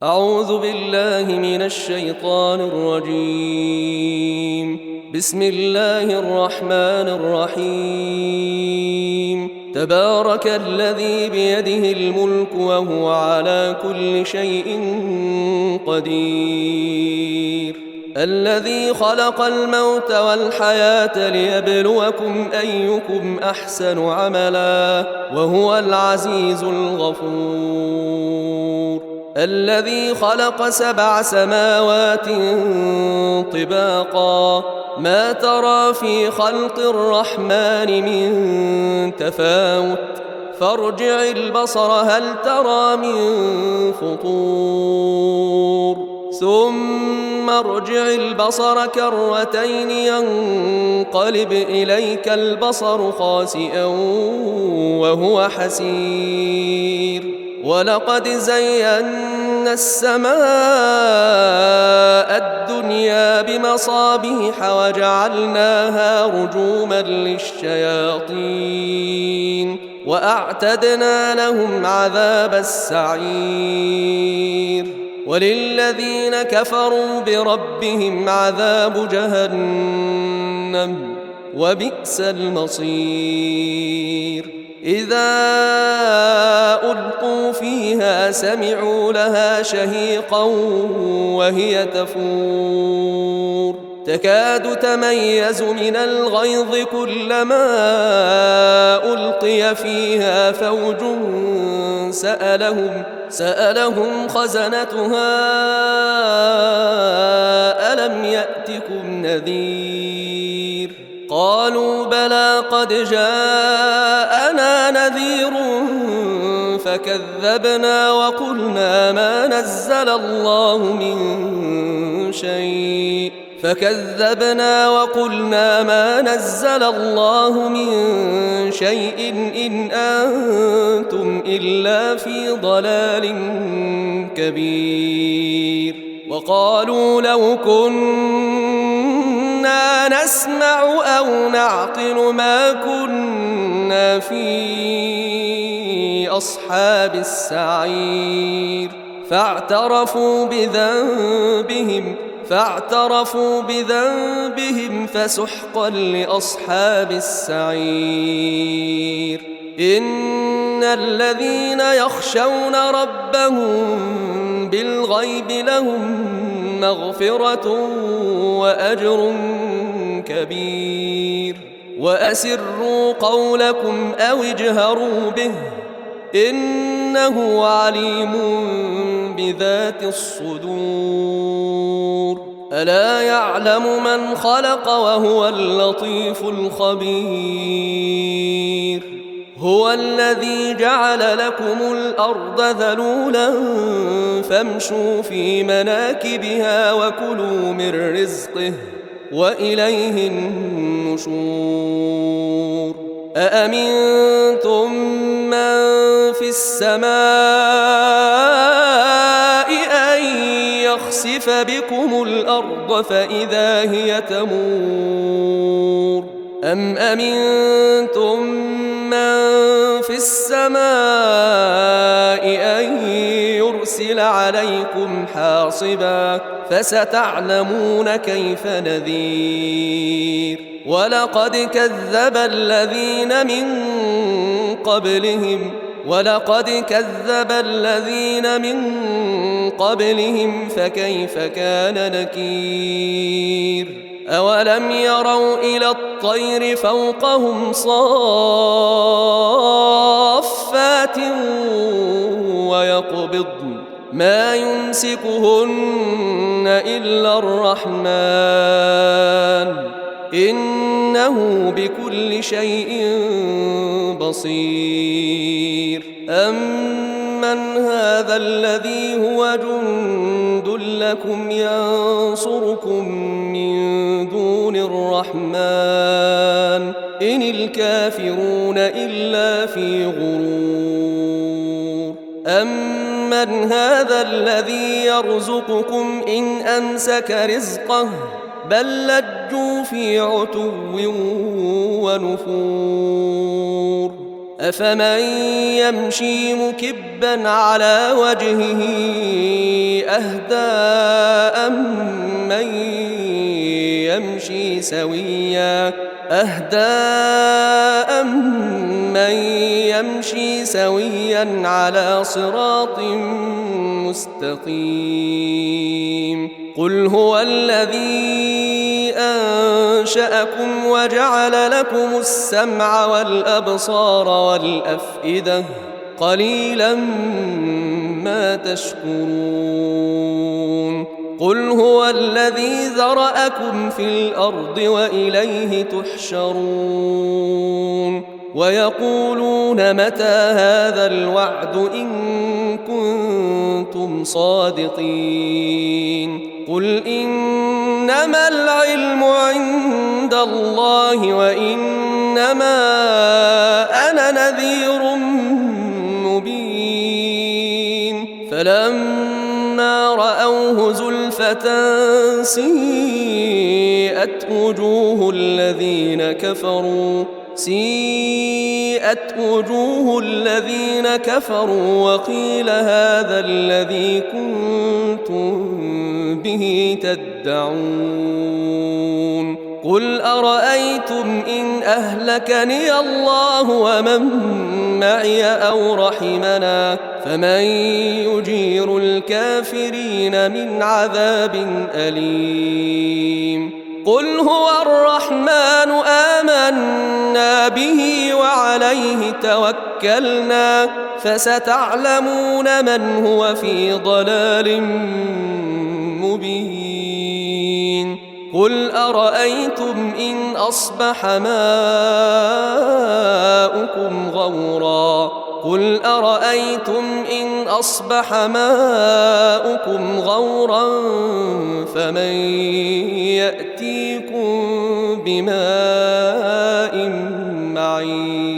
أعوذ بالله من الشيطان الرجيم. بسم الله الرحمن الرحيم. تبارك الذي بيده الملك وهو على كل شيء قدير. الذي خلق الموت والحياة ليبلوكم أيكم أحسن عملا وهو العزيز الغفور. الذي خلق 7 سماوات طباقا ما ترى في خلق الرحمن من تفاوت فارجع البصر هل ترى من فطور ثم ارجع البصر كرتين ينقلب إليك البصر خاسئا وهو حسير. ولقد زينا السماء الدنيا بمصابيح وجعلناها رجوما للشياطين وأعتدنا لهم عذاب السعير. وللذين كفروا بربهم عذاب جهنم وبئس المصير. إذا ألقوا فيها سمعوا لها شهيقا وهي تفور تكاد تميز من الغيظ كلما ألقي فيها فوج سألهم خزنتها ألم يأتكم نذير قالوا بلى قد جاءنا نذير فكذبنا وقلنا ما نزل الله من شيء إن أنتم إلا في ضلال كبير. وقالوا لو كنا نسمع أو نعقل ما كنا في أصحاب السعير فاعترفوا بذنبهم فسحقا لأصحاب السعير. إن الذين يخشون ربهم بالغيب لهم مغفرة وأجر كبير. وأسروا قولكم أو اجهروا به إنه عليم بذات الصدور. ألا يعلم من خلق وهو اللطيف الخبير. هو الذي جعل لكم الأرض ذلولا فامشوا في مناكبها وكلوا من رزقه وإليه النشور. أأمنتم من في السماء أن يخسف بكم الأرض فإذا هي تمور أم أمنتم من في السماء أن يرسل عليكم حاصبا فستعلمون كيف نذير. ولقد كذب الذين من قبلهم فكيف كان نكير. أولم يروا إلى الطير فوقهم صافات ويقبضن ما يمسكهن إلا الرحمن إنه بكل شيء بصير. أمن هذا الذي هو جند لكم ينصركم من دون الرحمن إن الكافرون إلا في غرور. أمن هذا الذي يرزقكم إن أمسك رزقه بل لجوا في عتو ونفور. أفمن يمشي مكبا على وجهه أهدى أمن يمشي سويا على صراط مستقيم قل هو الذي أنشأكم وجعل لكم السمع والأبصار والأفئدة قليلا ما تشكرون قل هو الذي ذرأكم في الأرض وإليه تحشرون ويقولون متى هذا الوعد إن كنتم صادقين قل إنما العلم عند الله وإنما أنا نذير مبين فلما رأوه زلفة سيئت وجوه الذين كفروا وقيل هذا الذي كنتم به تدعون قل أرأيتم إن أهلكني الله ومن معي أو رحمنا فمن يجير الكافرين من عذاب أليم قل هو الرحمن آمنا به وعليه توكلنا فستعلمون من هو في ضلال مبين قل أرأيتم إن أصبح ماؤكم غورا فمن يأتيكم بماء معين